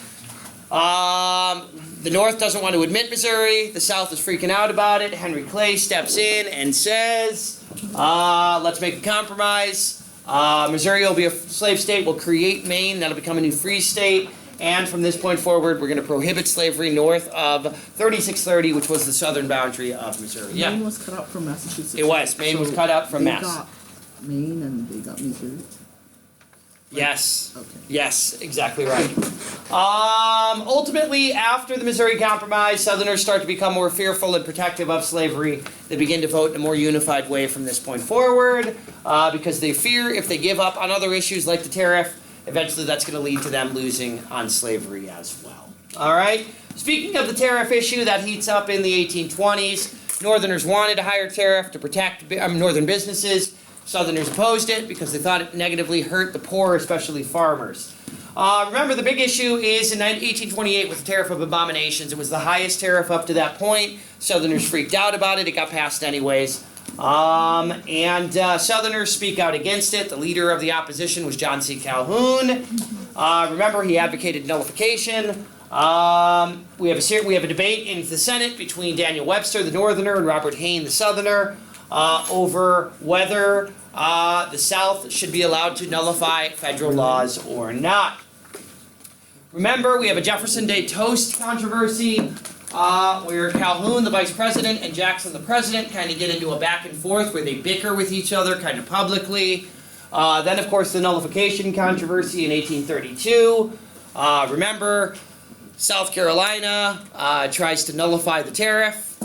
The North doesn't want to admit Missouri. The South is freaking out about it. Henry Clay steps in and says, let's make a compromise. Missouri will be a slave state. We'll create Maine. That'll become a new free state. And from this point forward, we're going to prohibit slavery north of 3630, which was the southern boundary of Missouri. Yeah. Maine was cut out from Massachusetts. It was. Maine was cut out from Mass. They got Maine and they got Missouri. Yes. Okay. Yes, exactly right. Ultimately, after the Missouri Compromise, Southerners start to become more fearful and protective of slavery. They begin to vote in a more unified way from this point forward, because they fear if they give up on other issues like the tariff, eventually that's going to lead to them losing on slavery as well. All right? Speaking of the tariff issue, that heats up in the 1820s. Northerners wanted a higher tariff to protect northern businesses. Southerners opposed it because they thought it negatively hurt the poor, especially farmers. Remember, the big issue is in 1828 with the Tariff of Abominations. It was the highest tariff up to that point. Southerners freaked out about it. It got passed anyways. Southerners speak out against it. The leader of the opposition was John C. Calhoun. Remember, he advocated nullification. We have a debate in the Senate between Daniel Webster, the Northerner, and Robert Hayne, the Southerner, over whether the South should be allowed to nullify federal laws or not. Remember, we have a Jefferson Day toast controversy, where Calhoun, the vice president, and Jackson, the president, kind of get into a back and forth where they bicker with each other kind of publicly. Then, of course, the Nullification Controversy in 1832. Remember, South Carolina tries to nullify the tariff.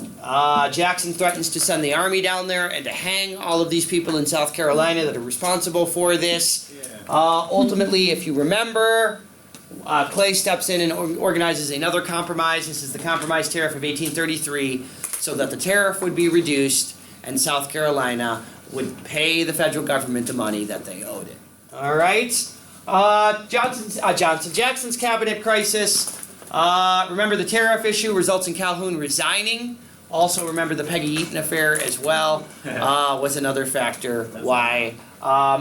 Jackson threatens to send the army down there and to hang all of these people in South Carolina that are responsible for this. Ultimately, if you remember, Clay steps in and organizes another compromise. This is the Compromise Tariff of 1833, so that the tariff would be reduced and South Carolina would pay the federal government the money that they owed it. All right? Jackson's cabinet crisis. Remember, the tariff issue results in Calhoun resigning. Also, remember the Peggy Eaton affair as well was another factor why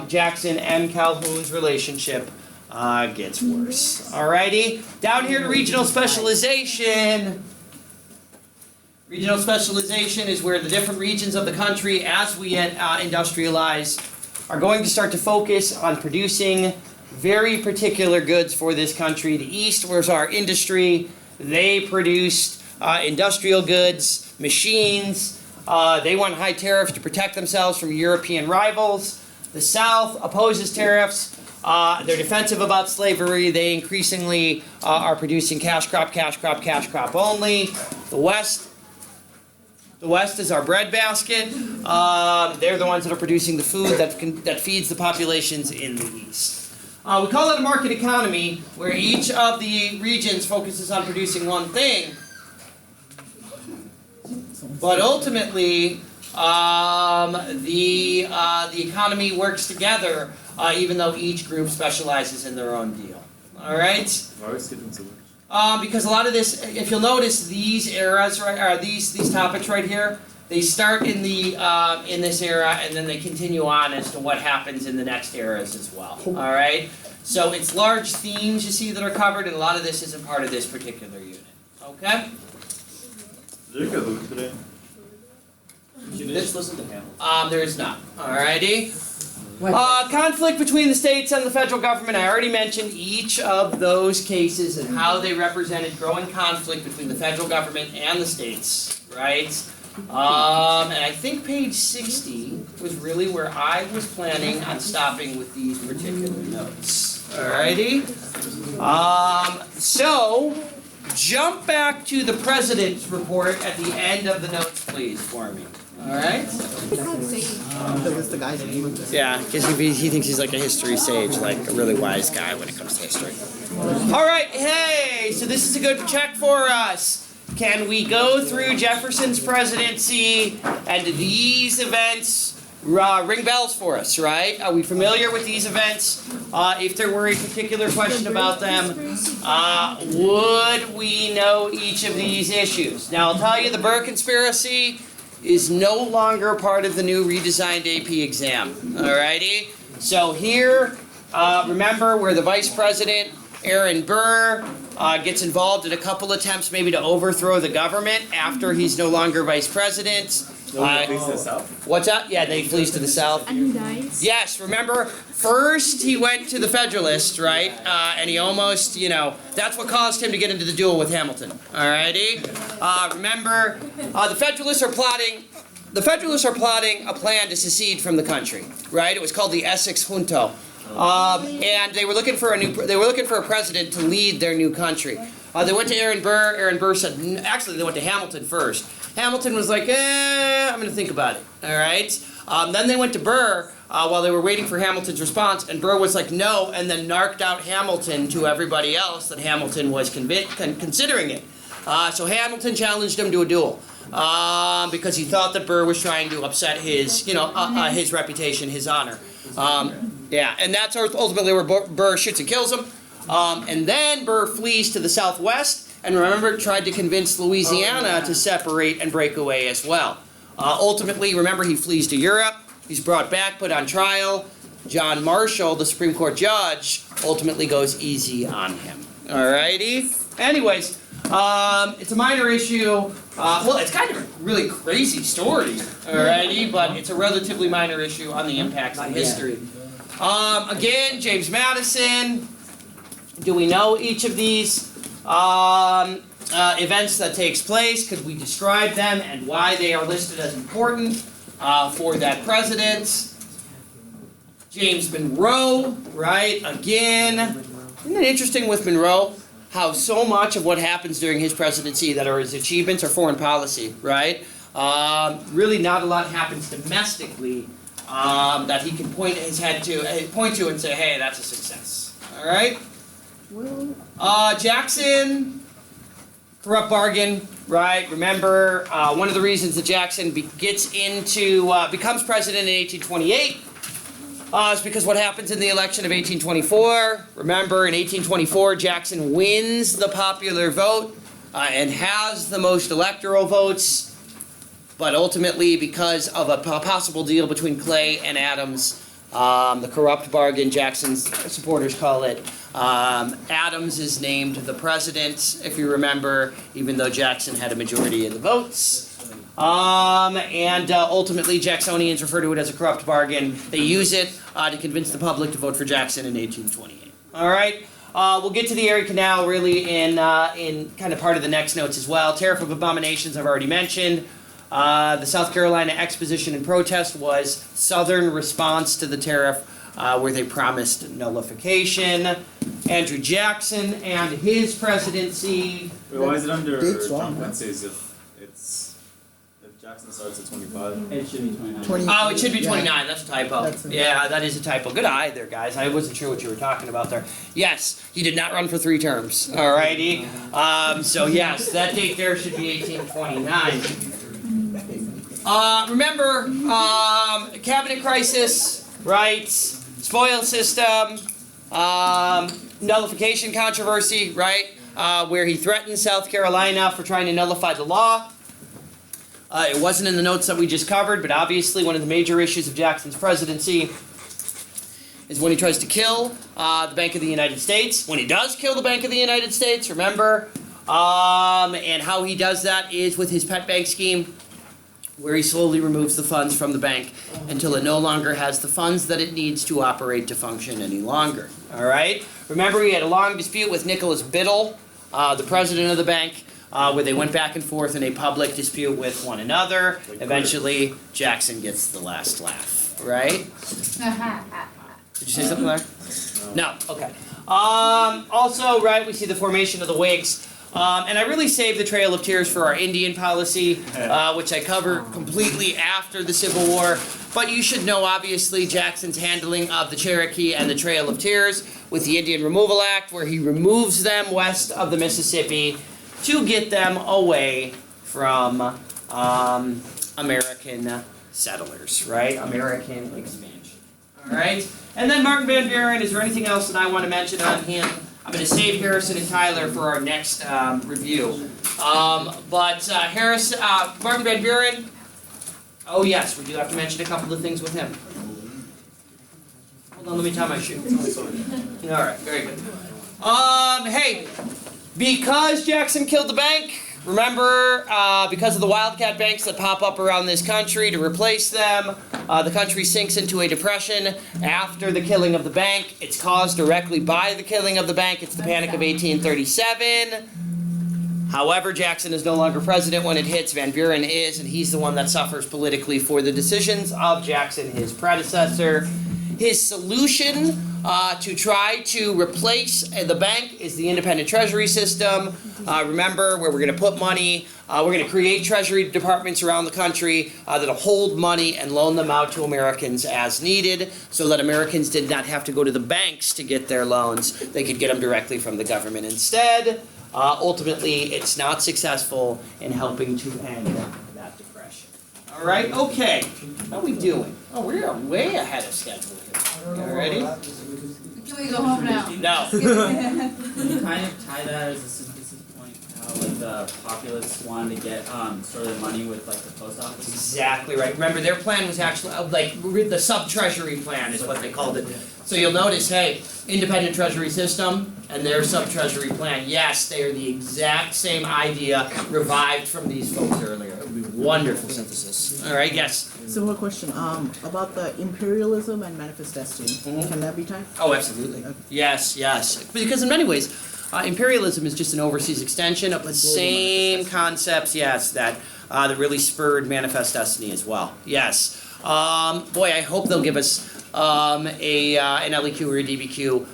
Jackson and Calhoun's relationship gets worse. Alrighty, down here to regional specialization. Regional specialization is where the different regions of the country, as we industrialize, are going to start to focus on producing very particular goods for this country. The East was our industry. They produced industrial goods, machines. They want high tariffs to protect themselves from European rivals. The South opposes tariffs. They're defensive about slavery. They increasingly are producing cash crop only. The West is our breadbasket. They're the ones that are producing the food that feeds the populations in the East. We call it a market economy, where each of the regions focuses on producing one thing. But ultimately, the economy works together, even though each group specializes in their own deal. All right? Why are we skipping so much? Because a lot of this, if you'll notice, these eras, right, these topics right here, they start in this era, and then they continue on as to what happens in the next eras as well. All right? So it's large themes you see that are covered, and a lot of this isn't part of this particular unit. Okay? Is there a Luke today? Let's listen to him. There is not. Alrighty. What? Conflict between the states and the federal government. I already mentioned each of those cases and how they represented growing conflict between the federal government and the states, right? And I think page 60 was really where I was planning on stopping with these particular notes. Alrighty. So, jump back to the president's report at the end of the notes, please, for me. Alright? Because it's the guy's name of this. Yeah, because he thinks he's like a history sage, like a really wise guy when it comes to history. Alright, hey, so this is a good check for us. Can we go through Jefferson's presidency and these events ring bells for us, right? Are we familiar with these events? If there were a particular question about them, would we know each of these issues? Now, I'll tell you, the Burr Conspiracy is no longer part of the new redesigned AP exam, alrighty? So here, remember where the Vice President, Aaron Burr, gets involved in a couple attempts maybe to overthrow the government after he's no longer Vice President. Flees to the south? What's that? Yeah, they flees to the south. And he dies. Yes, remember, first he went to the Federalists, right? And he almost, that's what caused him to get into the duel with Hamilton. Alrighty? Remember, the Federalists are plotting a plan to secede from the country, right? It was called the Essex Junto. And they were looking for a president to lead their new country. They went to Aaron Burr. Aaron Burr said, actually, they went to Hamilton first. Hamilton was like, I'm going to think about it, all right? Then they went to Burr while they were waiting for Hamilton's response, and Burr was like, no, and then narked out Hamilton to everybody else that Hamilton was considering it. So Hamilton challenged him to a duel because he thought that Burr was trying to upset his, his reputation, his honor. Yeah, and that's ultimately where Burr shoots and kills him. And then Burr flees to the southwest, and remember, tried to convince Louisiana to separate and break away as well. Ultimately, remember, he flees to Europe. He's brought back, put on trial. John Marshall, the Supreme Court judge, ultimately goes easy on him. Alrighty? Anyways, it's a minor issue. Well, it's kind of a really crazy story, alrighty, but it's a relatively minor issue on the impacts of history. Again, James Madison. Do we know each of these events that takes place? Could we describe them and why they are listed as important for that president? James Monroe, right? Again, isn't it interesting with Monroe how so much of what happens during his presidency that are his achievements are foreign policy, right? Really, not a lot happens domestically that he can point to and say, hey, that's a success. All right. Jackson, corrupt bargain, right? Remember, one of the reasons that Jackson becomes president in 1828 is because what happens in the election of 1824. Remember, in 1824, Jackson wins the popular vote and has the most electoral votes, but ultimately, because of a possible deal between Clay and Adams, the corrupt bargain, Jackson's supporters call it, Adams is named the president, if you remember, even though Jackson had a majority of the votes. And ultimately, Jacksonians refer to it as a corrupt bargain. They use it to convince the public to vote for Jackson in 1828. All right? We'll get to the Erie Canal really in kind of part of the next notes as well. Tariff of Abominations I've already mentioned. The South Carolina Exposition and Protest was Southern response to the tariff, where they promised nullification. Andrew Jackson and his presidency. Wait, why is it under Date's John wrong, Quincy's if Jackson starts at 25? It should be 29. 20, Oh, it should be yeah. 29. That's a typo. That's a- Yeah, that is a typo. Good eye there, guys. I wasn't sure what you were talking about there. Yes, he did not run for 3 terms. Alrighty. So yes, that date there should be 1829. Remember, cabinet crisis, right? Spoil system, nullification controversy, right? Where he threatened South Carolina for trying to nullify the law. It wasn't in the notes that we just covered, but obviously one of the major issues of Jackson's presidency is when he tries to kill the Bank of the United States. When he does kill the Bank of the United States, remember, and how he does that is with his pet bank scheme, where he slowly removes the funds from the bank until it no longer has the funds that it needs to operate to function any longer. All right? Remember, he had a long dispute with Nicholas Biddle, the president of the bank, where they went back and forth in a public dispute with one another. Eventually, Jackson gets the last laugh, right? Did you say something there? No. Okay. Also, right, we see the formation of the Whigs. And I really saved the Trail of Tears for our Indian policy, which I cover completely after the Civil War. But you should know, obviously, Jackson's handling of the Cherokee and the Trail of Tears with the Indian Removal Act, where he removes them west of the Mississippi to get them away from American settlers, right? American expansion. All right? And then Martin Van Buren, is there anything else that I want to mention on him? I'm going to save Harrison and Tyler for our next review. Martin Van Buren, oh yes, we do have to mention a couple of things with him. Hold on, let me tie my shoe. All right, very good. Hey, because Jackson killed the bank, remember, because of the wildcat banks that pop up around this country, to replace them, the country sinks into a depression after the killing of the bank. It's caused directly by the killing of the bank. It's the Panic of 1837. However, Jackson is no longer president when it hits. Van Buren is, and he's the one that suffers politically for the decisions of Jackson, his predecessor. His solution to try to replace the bank is the independent treasury system. Remember, where we're going to put money. We're going to create treasury departments around the country that'll hold money and loan them out to Americans as needed, so that Americans did not have to go to the banks to get their loans. They could get them directly from the government instead. Ultimately, it's not successful in helping to end that depression. All right, okay. How are we doing? Oh, we're way ahead of schedule here. All ready? Can we go home now? No. Can you kind of tie that as a synthesis point, how like the populists wanted to get sort of their money with like the post office? Exactly right. Remember, their plan was actually, the sub-treasury plan is what they called it. So you'll notice, hey, independent treasury system and their sub-treasury plan, yes, they are the exact same idea revived from these folks earlier. It would be wonderful synthesis. All right, yes? Similar question, about the imperialism and manifest destiny. Mhm. Can that be tied? Oh, absolutely. Yes, yes. Because in many ways, imperialism is just an overseas extension of the same concepts, yes, that really spurred manifest destiny as well. Yes. Boy, I hope they'll give us an LEQ or a DBQ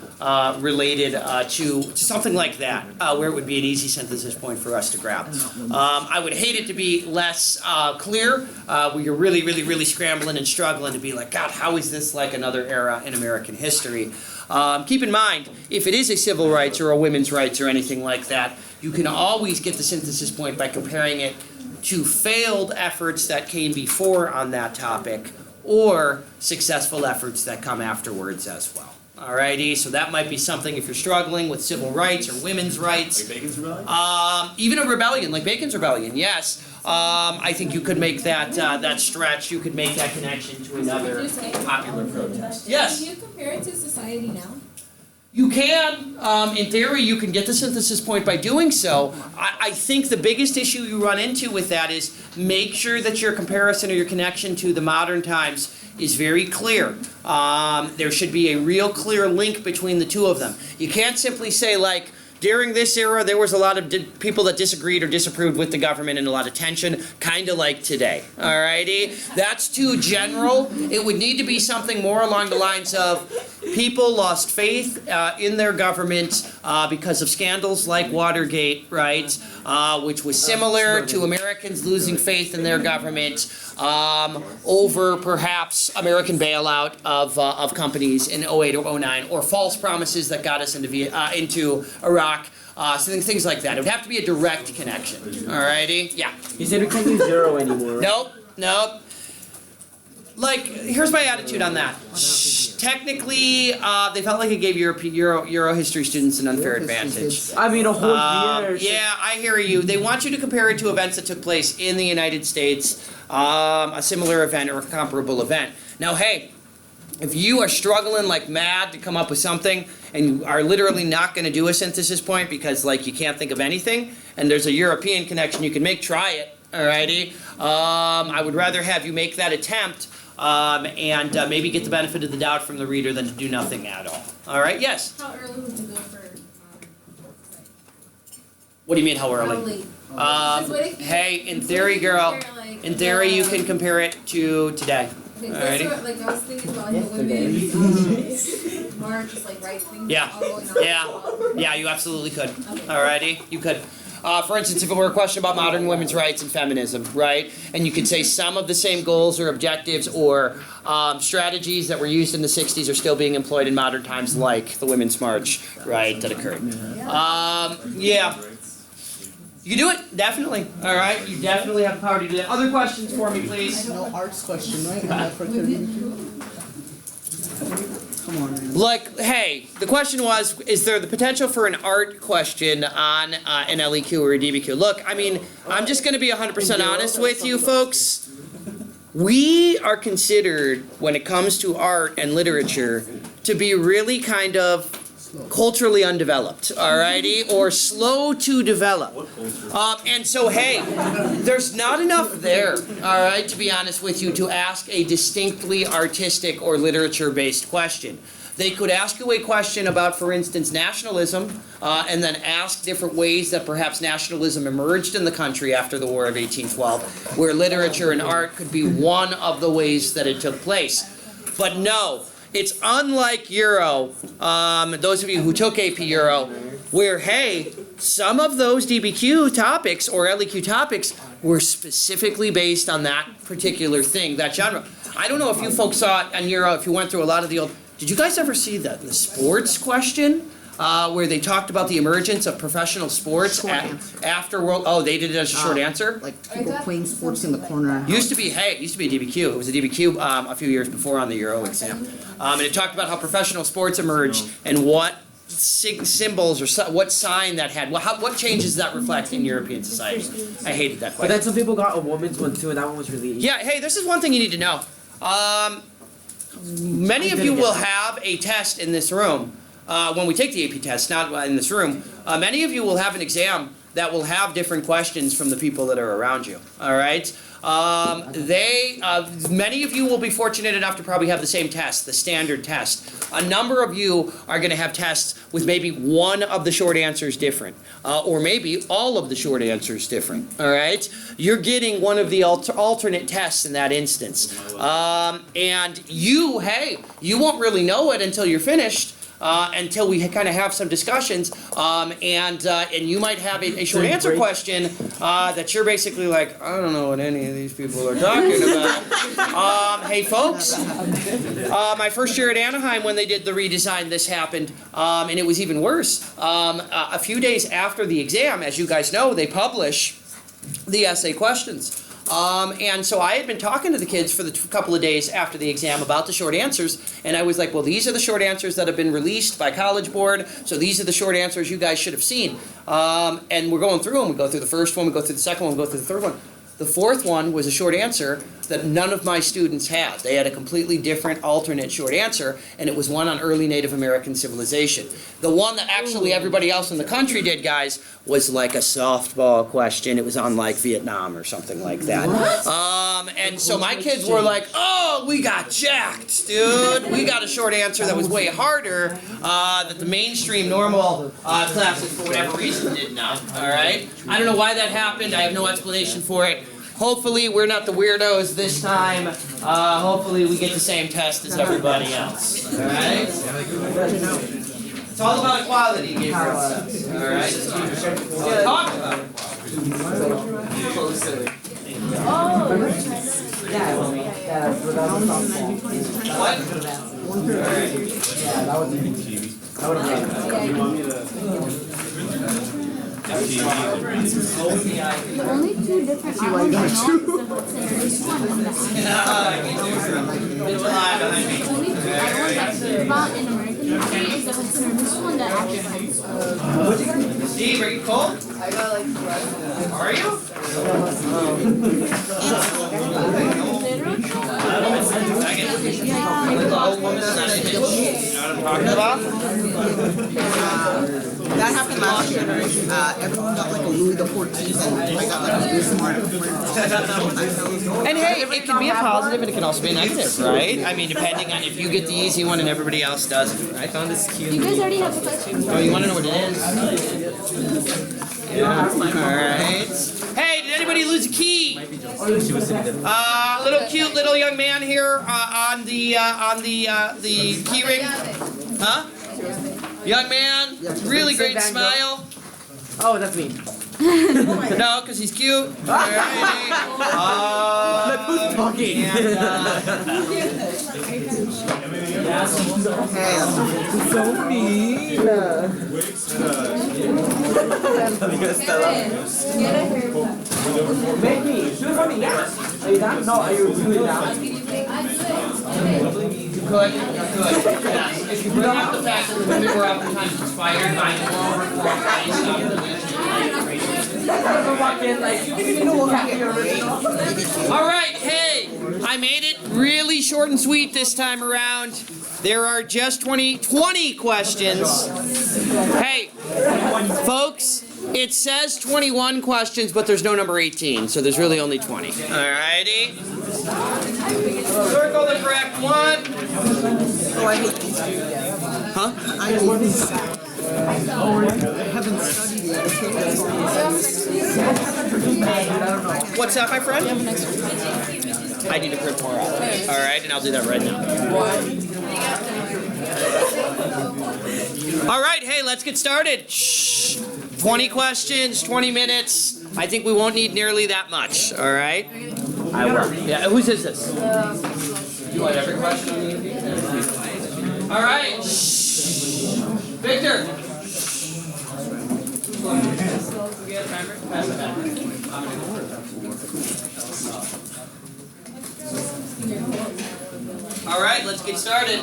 related to something like that, where it would be an easy synthesis point for us to grab. I would hate it to be less clear, where you're really, really, really scrambling and struggling to be like, God, how is this like another era in American history? Keep in mind, if it is a civil rights or a women's rights or anything like that, you can always get the synthesis point by comparing it to failed efforts that came before on that topic, or successful efforts that come afterwards as well. Alrighty, so that might be something if you're struggling with civil rights or women's rights. Like Bacon's Rebellion? Even a rebellion, like Bacon's Rebellion, yes. I think you could make that stretch. You could make that connection to another popular protest. Yes? Can you compare it to society now? You can. In theory, you can get the synthesis point by doing so. I think the biggest issue you run into with that is make sure that your comparison or your connection to the modern times is very clear. There should be a real clear link between the two of them. You can't simply say, like, during this era, there was a lot of people that disagreed or disapproved with the government and a lot of tension, kind of like today. Alrighty? That's too general. It would need to be something more along the lines of people lost faith in their government because of scandals like Watergate, right? Which was similar to Americans losing faith in their government over perhaps American bailout of companies in 08 or 09, or false promises that got us into Iraq. So things like that. It would have to be a direct connection. Alrighty? Yeah. You said we can't use zero anymore. Nope. Like, here's my attitude on that. Technically, they felt like it gave Euro history students an unfair advantage. I mean, a whole year. Yeah, I hear you. They want you to compare it to events that took place in the United States, a similar event or a comparable event. Now, hey, if you are struggling like mad to come up with something and you are literally not going to do a synthesis point because like you can't think of anything and there's a European connection you can make, try it, alrighty? I would rather have you make that attempt and maybe get the benefit of the doubt from the reader than to do nothing at all. Alright, yes? How early would you go for What do you mean how how early? late? Because what if you- Hey, in theory, girl, compare, like, in theory you can compare it to today. Okay, Alrighty. that's what, like, I was thinking about like the women, more just like right things Yeah. all going on. Yeah, you absolutely could. Okay. Alrighty, you could. For instance, if it were a question about modern women's rights and feminism, right? And you could say some of the same goals or objectives or strategies that were used in the 60s are still being employed in modern times, like the Women's March, right, that occurred. Yeah. You can do it, definitely. All right, you definitely have the power to do that. Other questions for me, please? No arts question, right? For Come on, man. Like, hey, the question was, is there the potential for an art question on an LEQ or a DBQ? Look, I mean, I'm just going to be 100% honest with you folks. We are considered, when it comes to art and literature, to be really kind of culturally undeveloped, alrighty, or slow to develop. And so, hey, there's not enough there, alright, to be honest with you, to ask a distinctly artistic or literature-based question. They could ask you a question about, for instance, nationalism, and then ask different ways that perhaps nationalism emerged in the country after the War of 1812, where literature and art could be one of the ways that it took place. But no, it's unlike Euro, those of you who took AP Euro, where, hey, some of those DBQ topics or LEQ topics were specifically based on that particular thing, that genre. I don't know if you folks saw it on Euro, if you went through a lot of the old... Did you guys ever see the sports question? Where they talked about the emergence of professional sports after World... Oh, they did it as a short answer? Like people playing sports in the corner. Used to be a DBQ. It was a DBQ a few years before on the Euro exam. And it talked about how professional sports emerged and what symbols or what sign that had. What changes that reflect in European society? I hated that But question. then some people got a woman's one too, and that one was really easy. Yeah, hey, this is one thing you need to know. Many of you will have a test in this room. When we take the AP test, not in this room, many of you will have an exam that will have different questions from the people that are around you, all right? Many of you will be fortunate enough to probably have the same test, the standard test. A number of you are going to have tests with maybe one of the short answers different, or maybe all of the short answers different, all right? You're getting one of the alternate tests in that instance. And you won't really know it until you're finished. Until we kind of have some discussions, and you might have a short answer question that you're basically like, I don't know what any of these people are talking about. Hey folks, my first year at Anaheim when they did the redesign, this happened, and it was even worse. A few days after the exam, as you guys know, they publish the essay questions. And so I had been talking to the kids for the couple of days after the exam about the short answers, and I was like, well, these are the short answers that have been released by College Board, so these are the short answers you guys should have seen. And we're going through them. We go through the first one, we go through the second one, we go through the third one. The fourth one was a short answer that none of my students had. They had a completely different alternate short answer, and it was one on early Native American civilization. The one that actually everybody else in the country did, guys, was like a softball question. It was on like Vietnam or something like that. And so my kids were like, oh, we got jacked, dude. We got a short answer that was way harder that the mainstream normal classes, for whatever reason, did not. All right? I don't know why that happened. I have no explanation for it. Hopefully we're not the weirdos this time. Hopefully we get the same test as everybody else. All right? It's all about equality, Gabriel says. All right? Talk about equality. What? The only two different islands I know is the Hudson and this one and the only two islands I hear about in American history is the Hudson and this one that actually Steve, are you cold? I got like Are you? That happened last year. Everyone got like a Louis XIV, and I got like a Bismarck. And hey, it can be a positive and it can also be a negative, right? I mean, depending on if you get the easy one and everybody else doesn't. I found this cute. You guys already have a question. Oh, you want to know what it is? Yeah. All right. Hey, did anybody lose a key? Little cute little young man here on the key ring. Huh? Young man, really great smile. Oh, that's me. No, because he's cute. Alrighty. Look who's talking. So mean. Make me. Do it for me now. Are you done? No, are you doing it now? Good. Yes. If you bring up the fact that the women were oftentimes inspired by the law reform based on religion. All right, hey, I made it really short and sweet this time around. There are just 20 questions. Hey, folks, it says 21 questions, but there's no number 18, so there's really only 20. Alrighty. Circle the correct one. Oh, I hate these. Huh? I hate these. I haven't studied yet. What's that, my friend? I need to print more out. Alright, and I'll do that right now. Alright, hey, let's get started. Shh. 20 questions, 20 minutes. I think we won't need nearly that much, alright? I will. Yeah, whose is this? You want every question? Alright. Victor. Alright, let's get started.